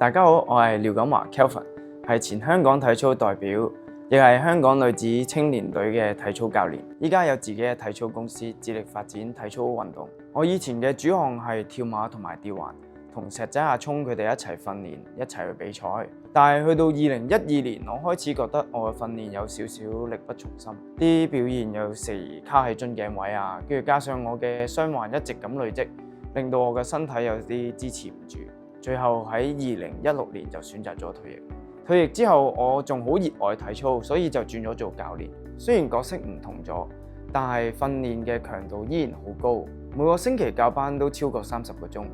大家好，我係廖錦華 Kelvin， 係前香港體操代表，亦係香港女子青年隊嘅體操教練。依家有自己嘅體操公司，致力發展體操運動。我以前嘅主項係跳馬同埋吊環，同石仔阿聰佢哋一齊訓練，一齊去比賽。但係去到2012年，我開始覺得我嘅訓練有少少力不從心，啲表現有時卡喺樽頸位啊，跟住加上我嘅傷患一直咁累積，令到我嘅身體有啲支持唔住。最後喺2016年就選擇咗退役。退役之後，我仲好熱愛體操，所以就轉咗做教練。雖然角色唔同咗，但係訓練嘅強度依然好高，每個星期教班都超過30個鐘。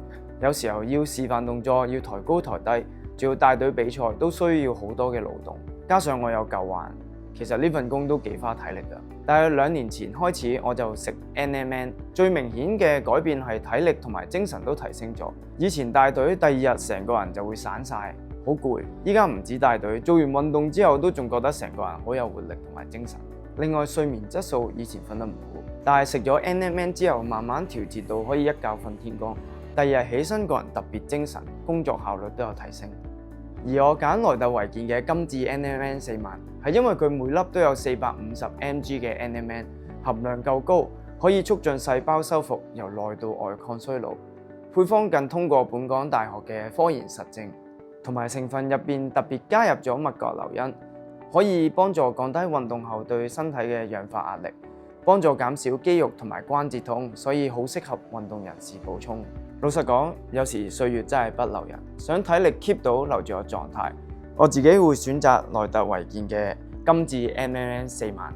有時候要示範動作，要抬高抬低，仲要帶隊比賽，都需要好多嘅勞動。加上我有舊患，其實呢份工都幾花體力㗎。但係2年前開始，我就食 NMN， 最明顯嘅改變係體力同埋精神都提升咗。以前帶隊第2日成個人就會散晒，好攰。依家唔止帶隊，做完運動之後都仲覺得成個人好有活力同埋精神。另外睡眠質素以前瞓得唔好，但係食咗 NMN 之後，慢慢調節到可以一覺瞓天光。第2日起身個人特別精神，工作效率都有提升。而我揀萊特維健嘅金智 NMN 4萬，係因為佢每粒都有450 mg 嘅 NMN， 含量夠高，可以促進細胞修復，由內到外抗衰老。配方更通過本港大學嘅科研實證，同埋成分入邊特別加入咗麥角硫因，可以幫助降低運動後對身體嘅氧化壓力，幫助減少肌肉同埋關節痛，所以好適合運動人士補充。老實講，有時歲月真係不留人，想體力 keep 到留住個狀態，我自己會選擇萊特維健嘅金智 NMN 4萬。